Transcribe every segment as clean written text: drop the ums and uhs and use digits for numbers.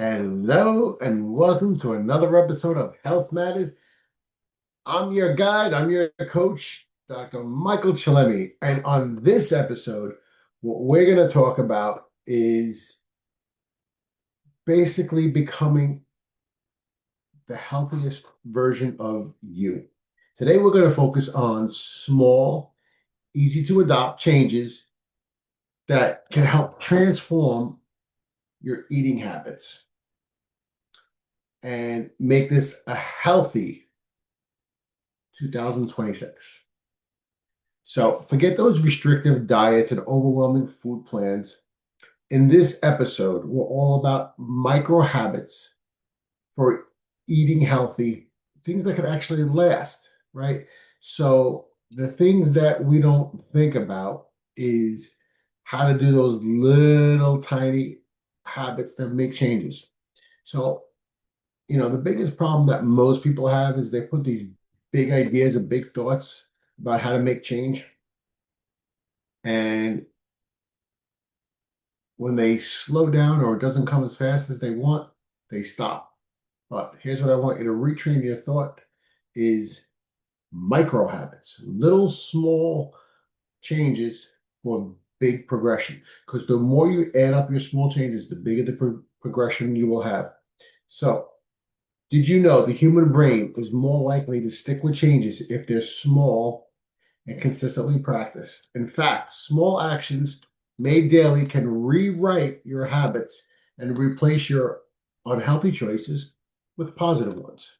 Hello and welcome to another episode of Health Matters. I'm your guide, I'm your coach, Dr. Michael Chillemi. And on this episode, what we're going to talk about is basically becoming the healthiest version of you. Today, we're going to focus on small, easy to adopt changes that can help transform your eating habits and make this a healthy 2026. So forget those restrictive diets and overwhelming food plans. In this episode, we're all about micro habits for eating healthy, things that can actually last, right? So the things that we don't think about is how to do those little tiny habits that make changes. So, the biggest problem that most people have is they put these big ideas and big thoughts about how to make change. And when they slow down or it doesn't come as fast as they want, they stop. But here's what I want you to retrain your thought is micro habits, little small changes for big progression. Because the more you add up your small changes, the bigger the progression you will have. So, did you know the human brain is more likely to stick with changes if they're small and consistently practiced? In fact, small actions made daily can rewrite your habits and replace your unhealthy choices with positive ones.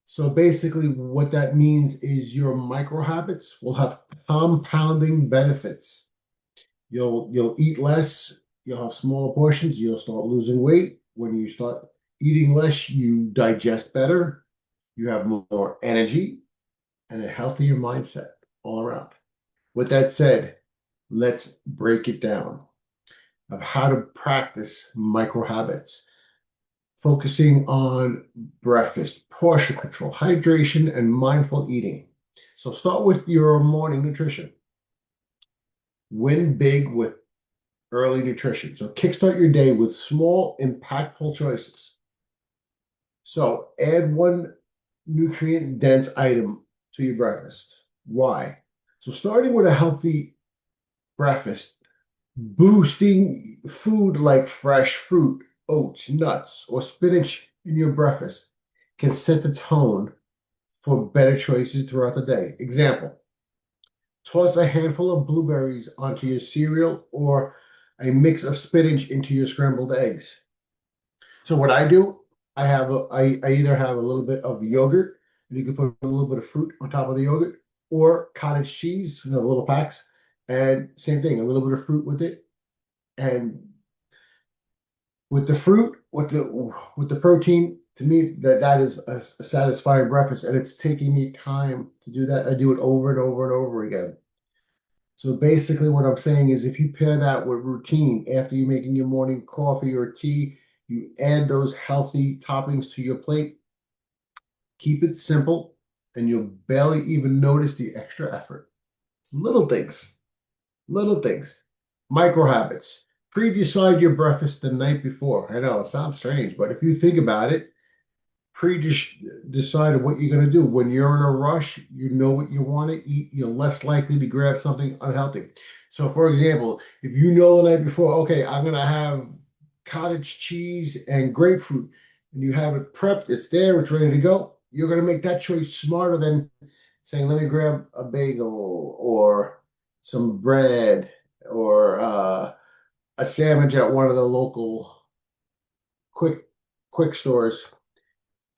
So basically, what that means is your micro habits will have compounding benefits. You'll eat less, you'll have smaller portions, you'll start losing weight. When you start eating less, you digest better, you have more energy, and a healthier mindset all around. With that said, let's break it down of how to practice micro habits, focusing on breakfast, portion control, hydration, and mindful eating. So start with your morning nutrition. Win big with early nutrition. So kickstart your day with small, impactful choices. So add one nutrient dense item to your breakfast. Why? So starting with a healthy breakfast, boosting food like fresh fruit, oats, nuts, or spinach in your breakfast can set the tone for better choices throughout the day. Example, toss a handful of blueberries onto your cereal or a mix of spinach into your scrambled eggs. So what I do, I either have a little bit of yogurt, and you can put a little bit of fruit on top of the yogurt, or cottage cheese, little packs, and same thing, a little bit of fruit with it. And with the fruit, with the protein, to me that is a satisfying breakfast, and it's taking me time to do that. I do it over and over and over again. So basically, what I'm saying is if you pair that with routine after you're making your morning coffee or tea, you add those healthy toppings to your plate, keep it simple, and you'll barely even notice the extra effort. It's little things, micro habits. Pre-decide your breakfast the night before. I know it sounds strange, but if you think about it, pre-decide what you're going to do. When you're in a rush, you know what you want to eat. You're less likely to grab something unhealthy. So, for example, if you know the night before, okay, I'm going to have cottage cheese and grapefruit, and you have it prepped, it's there, it's ready to go, you're going to make that choice smarter than saying, let me grab a bagel or some bread or a sandwich at one of the local quick quick stores,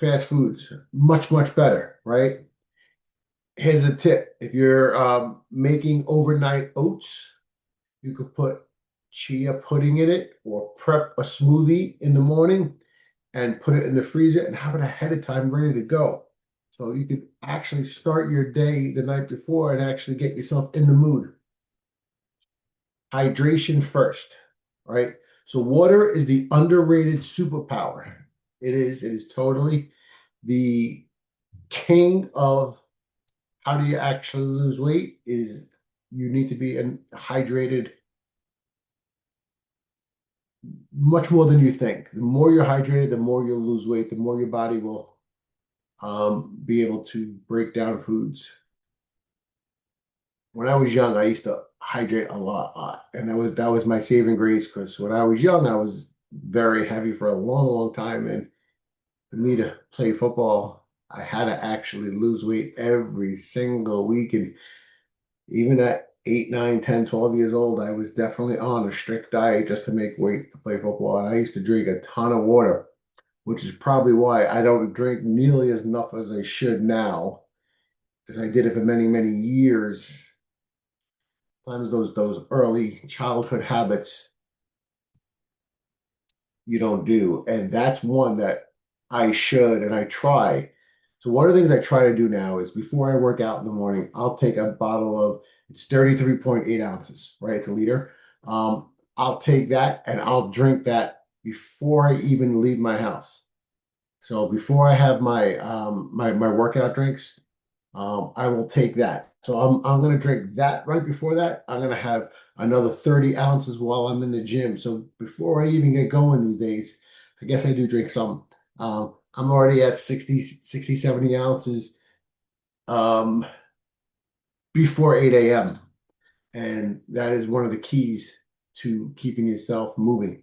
fast foods, much better, right? Here's a tip: if you're making overnight oats, you could put chia pudding in it, or prep a smoothie in the morning and put it in the freezer and have it ahead of time ready to go. So you could actually start your day the night before and actually get yourself in the mood. Hydration first, right? So water is the underrated superpower. It is totally the king of how do you actually lose weight is you need to be hydrated much more than you think. The more you're hydrated, the more you'll lose weight, the more your body will be able to break down foods. When I was young, I used to hydrate a lot, and that was my saving grace because when I was young, I was very heavy for a long, long time, and for me to play football, I had to actually lose weight every single week, and even at 8, 9, 10, 12 years old, I was definitely on a strict diet just to make weight to play football. And I used to drink a ton of water, which is probably why I don't drink nearly as enough as I should now, because I did it for many, many years. Sometimes those early childhood habits you don't do. And that's one that I should and I try. So one of the things I try to do now is before I work out in the morning, I'll take a bottle of it's 33.8 ounces, right? It's a liter. I'll take that and I'll drink that before I even leave my house. So before I have my workout drinks, I will take that. So I'm gonna drink that right before that. I'm gonna have another 30 ounces while I'm in the gym. So before I even get going these days, I guess I do drink some. I'm already at 60, 70 ounces um, before 8 a.m. And that is one of the keys to keeping yourself moving.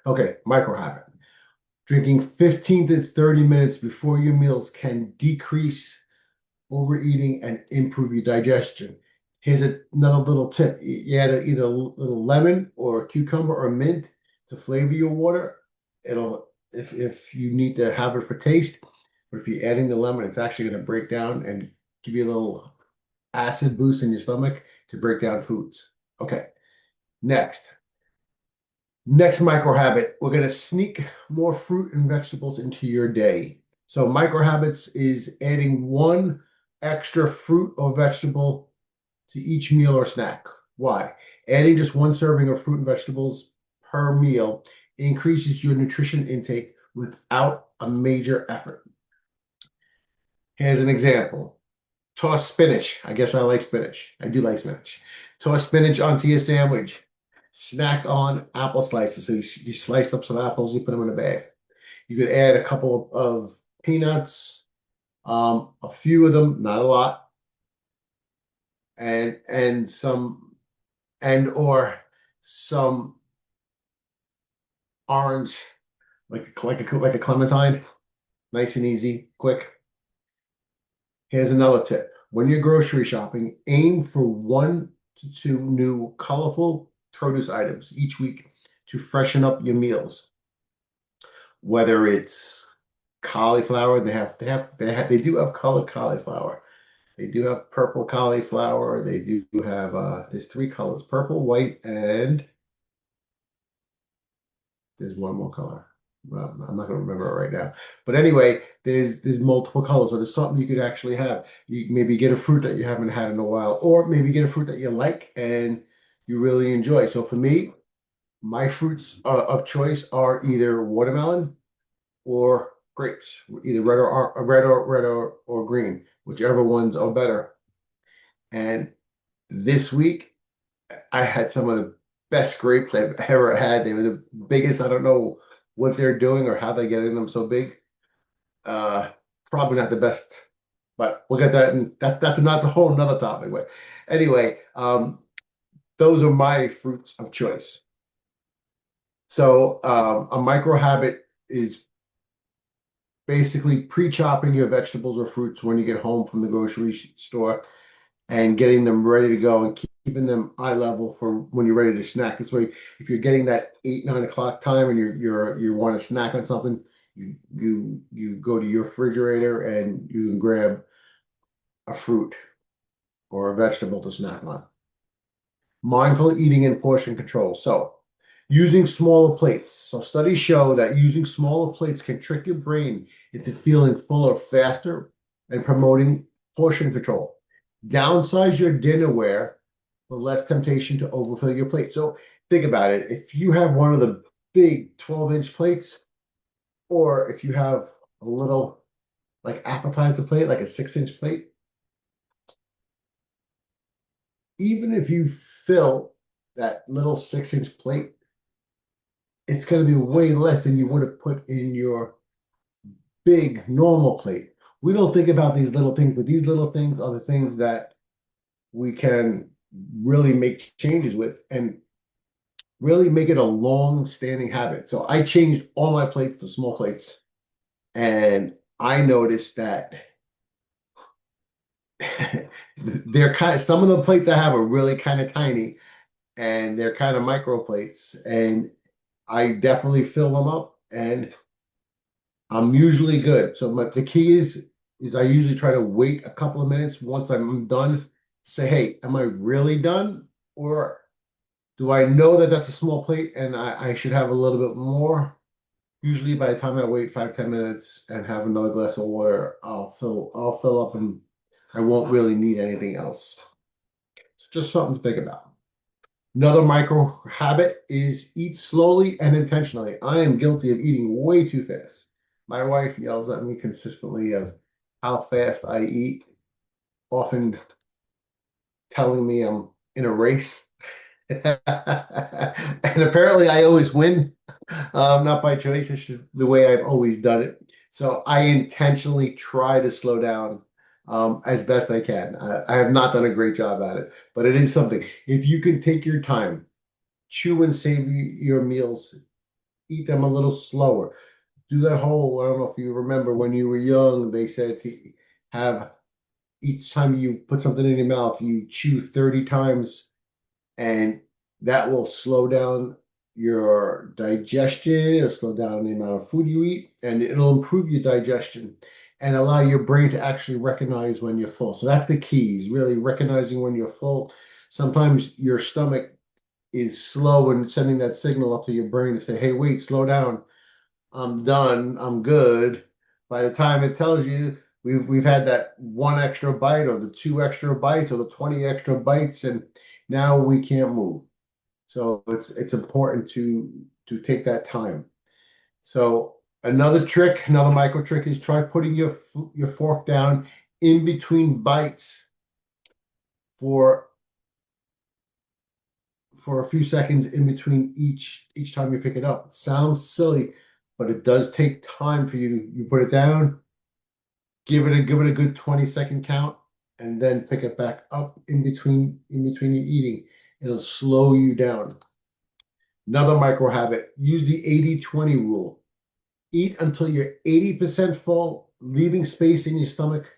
Okay, micro habit. Drinking 15 to 30 minutes before your meals can decrease overeating and improve your digestion. Here's another little tip. You add either a little lemon or a cucumber or mint to flavor your water. It'll if you need to have it for taste, but if you're adding the lemon, it's actually going to break down and give you a little acid boost in your stomach to break down foods. Okay, next. Next micro habit, we're going to sneak more fruit and vegetables into your day. So micro habits is adding one extra fruit or vegetable to each meal or snack. Why? Adding just one serving of fruit and vegetables per meal increases your nutrition intake without a major effort. Here's an example. Toss spinach. I guess I like spinach. I do like spinach. Toss spinach onto your sandwich. Snack on apple slices. So you slice up some apples, you put them in a bag. You could add a couple of peanuts, a few of them, not a lot, and some and or some orange, like a clementine, nice and easy, quick. Here's another tip. When you're grocery shopping, aim for 1 to 2 new colorful produce items each week to freshen up your meals. Whether it's cauliflower, they do have colored cauliflower. They do have purple cauliflower. They do have there's 3 colors: purple, white, and there's one more color. Well, I'm not going to remember it right now. But anyway, there's multiple colors. So there's something you could actually have. You maybe get a fruit that you haven't had in a while, or maybe get a fruit that you like and you really enjoy. So for me, my fruits of choice are either watermelon or grapes, either red or green, whichever ones are better. And this week, I had some of the best grapes I've ever had. They were the biggest. I don't know what they're doing or how they're getting them so big. Uh, Probably not the best, but we'll get that. And that's not the whole another topic. But anyway, those are my fruits of choice. So a micro habit is basically pre-chopping your vegetables or fruits when you get home from the grocery store and getting them ready to go and keeping them eye level for when you're ready to snack. This way, if you're getting that 8, 9 o'clock time and you want to snack on something, you go to your refrigerator and you can grab a fruit or a vegetable to snack on. Mindful eating and portion control. So, using smaller plates. So, studies show that using smaller plates can trick your brain into feeling fuller faster and promoting portion control. Downsize your dinnerware for less temptation to overfill your plate. So, think about it. If you have one of the big 12-inch plates, or if you have a little like appetizer plate, like a 6-inch plate, even if you fill that little 6-inch plate it's going to be way less than you would have put in your big normal plate. We don't think about these little things, but these little things are the things that we can really make changes with and really make it a long-standing habit. So I changed all my plates to small plates, and I noticed that they're kind of some of the plates I have are really kind of tiny, and they're kind of micro plates, and I definitely fill them up, and I'm usually good. So the key is I usually try to wait a couple of minutes once I'm done, say, hey, am I really done? Or do I know that that's a small plate and I should have a little bit more? Usually by the time I wait 5, 10 minutes and have another glass of water, I'll fill up and I won't really need anything else. It's just something to think about. Another micro habit is eat slowly and intentionally. I am guilty of eating way too fast. My wife yells at me consistently of how fast I eat, often telling me I'm in a race. And apparently I always win, not by choice, it's just the way I've always done it. So I intentionally try to slow down as best I can. I have not done a great job at it, but it is something. If you can take your time, chew and savor your meals, eat them a little slower. Do that whole, I don't know if you remember when you were young, they said to have each time you put something in your mouth, you chew 30 times, and that will slow down your digestion. It'll slow down the amount of food you eat, and it'll improve your digestion and allow your brain to actually recognize when you're full. So that's the key, is really recognizing when you're full. Sometimes your stomach is slow in sending that signal up to your brain to say, hey, wait, slow down. I'm done. I'm good. By the time it tells you we've had that one extra bite or the two extra bites or the 20 extra bites, and now we can't move. So it's important to take that time. So another trick, another micro trick is try putting your fork down in between bites for a few seconds in between each time you pick it up. It sounds silly, but it does take time for you put it down, give it a good 20-second count, and then pick it back up in between your eating. It'll slow you down. Another micro habit, use the 80-20 rule. Eat until you're 80% full, leaving space in your stomach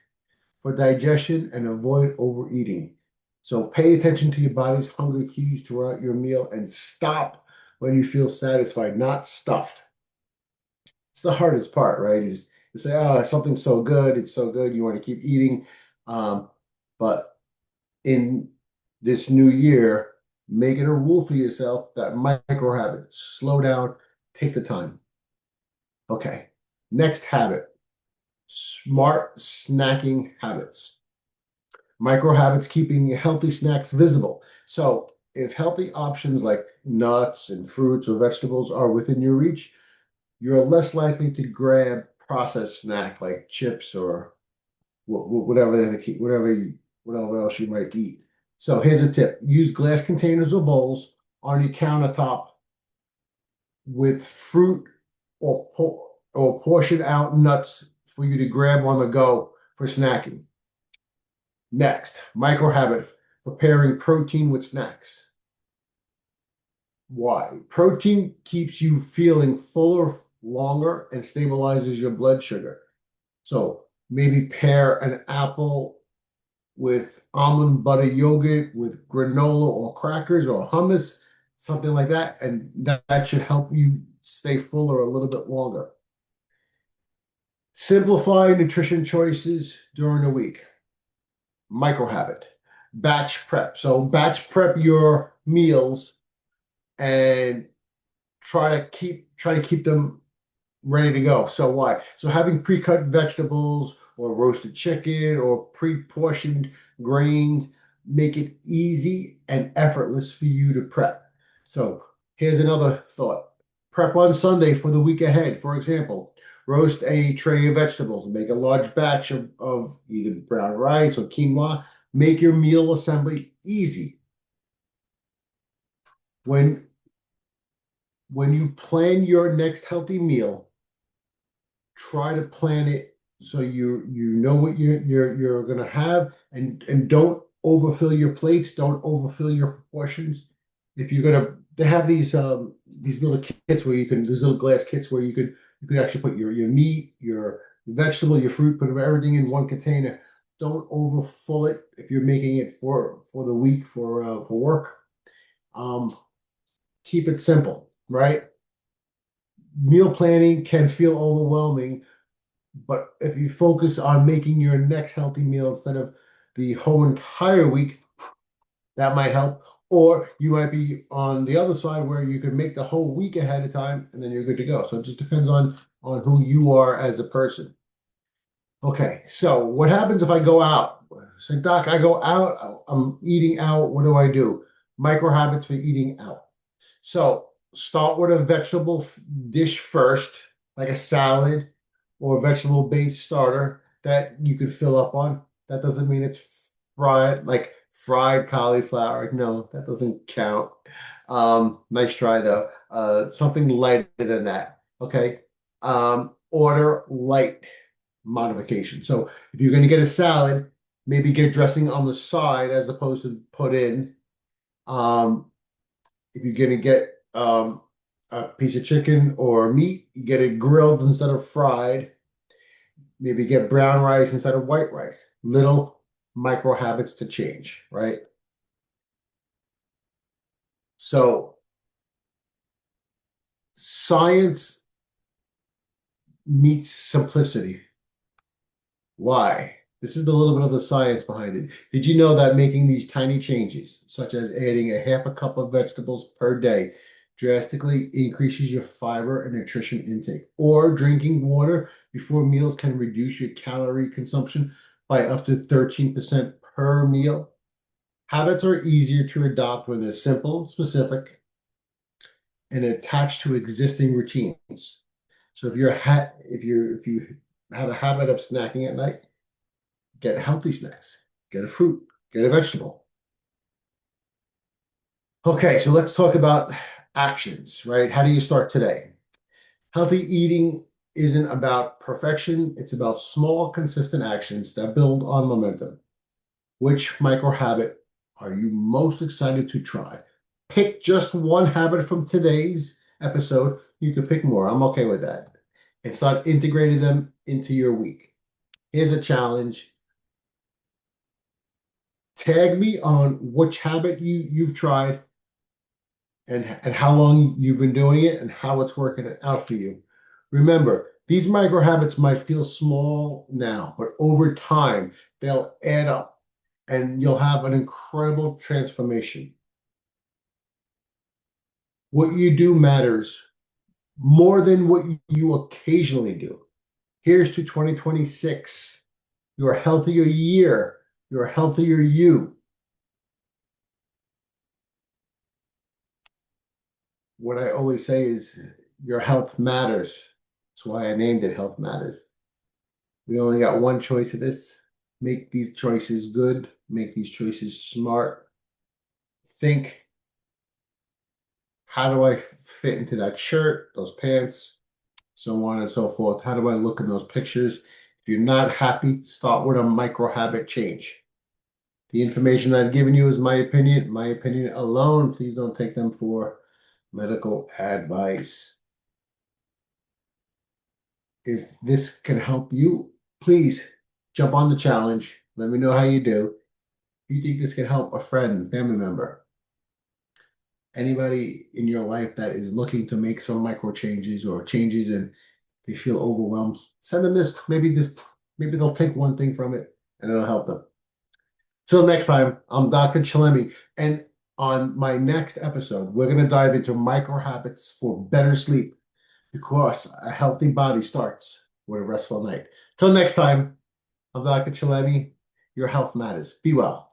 for digestion and avoid overeating. So pay attention to your body's hunger cues throughout your meal and stop when you feel satisfied, not stuffed. It's the hardest part, right? Is to say, oh, something's so good, it's so good, you want to keep eating. Um, but in this new year, make it a rule for yourself that micro habit, slow down, take the time. Okay. Next habit, smart snacking habits. Micro habits keeping healthy snacks visible. So if healthy options like nuts and fruits or vegetables are within your reach, you're less likely to grab processed snack like chips or whatever else you might eat. So here's a tip: use glass containers or bowls on your countertop with fruit or portion out nuts for you to grab on the go for snacking. Next, micro habit, preparing protein with snacks. Why? Protein keeps you feeling fuller longer and stabilizes your blood sugar. So maybe pair an apple with almond butter yogurt, with granola or crackers or hummus, something like that, and that should help you stay fuller a little bit longer. Simplify nutrition choices during the week. Micro habit. Batch prep. So batch prep your meals and try to keep them ready to go. So why? So having pre-cut vegetables or roasted chicken or pre-portioned grains make it easy and effortless for you to prep. So here's another thought. Prep on Sunday for the week ahead. For example, roast a tray of vegetables, make a large batch of either brown rice or quinoa. Make your meal assembly easy. When When you plan your next healthy meal, try to plan it so you know what you're gonna have, and don't overfill your plates, don't overfill your proportions. If you're gonna They have these little kits where you can these little glass kits where you could actually put your meat, your vegetable, your fruit, put everything in one container. Don't overfill it if you're making it for the week for work. Um, Keep it simple, right? Meal planning can feel overwhelming, but if you focus on making your next healthy meal instead of the whole entire week, that might help. Or you might be on the other side where you can make the whole week ahead of time and then you're good to go. So it just depends on who you are as a person. Okay, so what happens if I go out? Say, Doc, I go out, I'm eating out. What do I do? Micro habits for eating out. So start with a vegetable dish first, like a salad or a vegetable-based starter that you could fill up on. That doesn't mean it's fried, like fried cauliflower. No, that doesn't count. Nice try though. Something lighter than that. Okay. Order light modification. So if you're going to get a salad, maybe get dressing on the side as opposed to put in. Um, if you're going to get a piece of chicken or meat, you get it grilled instead of fried. Maybe get brown rice instead of white rice. Little micro habits to change, right? So science meets simplicity. Why? This is a little bit of the science behind it. Did you know that making these tiny changes, such as adding a half a cup of vegetables per day, drastically increases your fiber and nutrition intake? Or drinking water before meals can reduce your calorie consumption by up to 13% per meal? Habits are easier to adopt when they're simple, specific, and attached to existing routines. So if you have a habit of snacking at night, get healthy snacks, get a fruit, get a vegetable. Okay, so let's talk about actions, right? How do you start today? Healthy eating isn't about perfection, it's about small, consistent actions that build on momentum. Which micro habit are you most excited to try? Pick just one habit from today's episode. You could pick more. I'm okay with that. And start integrating them into your week. Here's a challenge. Tag me on which habit you've tried and how long you've been doing it and how it's working out for you. Remember, these micro habits might feel small now, but over time, they'll add up and you'll have an incredible transformation. What you do matters more than what you occasionally do. Here's to 2026, your healthier year, your healthier you. What I always say is your health matters. That's why I named it Health Matters. We only got one choice of this. Make these choices good, make these choices smart. Think, how do I fit into that shirt, those pants, so on and so forth? How do I look in those pictures? If you're not happy, start with a micro habit change. The information I've given you is my opinion alone. Please don't take them for medical advice. If this can help you, please jump on the challenge. Let me know how you do. If you think this can help a friend, family member, anybody in your life that is looking to make some micro changes or changes and they feel overwhelmed, send them this. Maybe they'll take one thing from it and it'll help them. Till next time, I'm DrChillemi, and on my next episode, we're going to dive into micro habits for better sleep because a healthy body starts with a restful night. Till next time, I'm DrChillemi. Your health matters. Be well.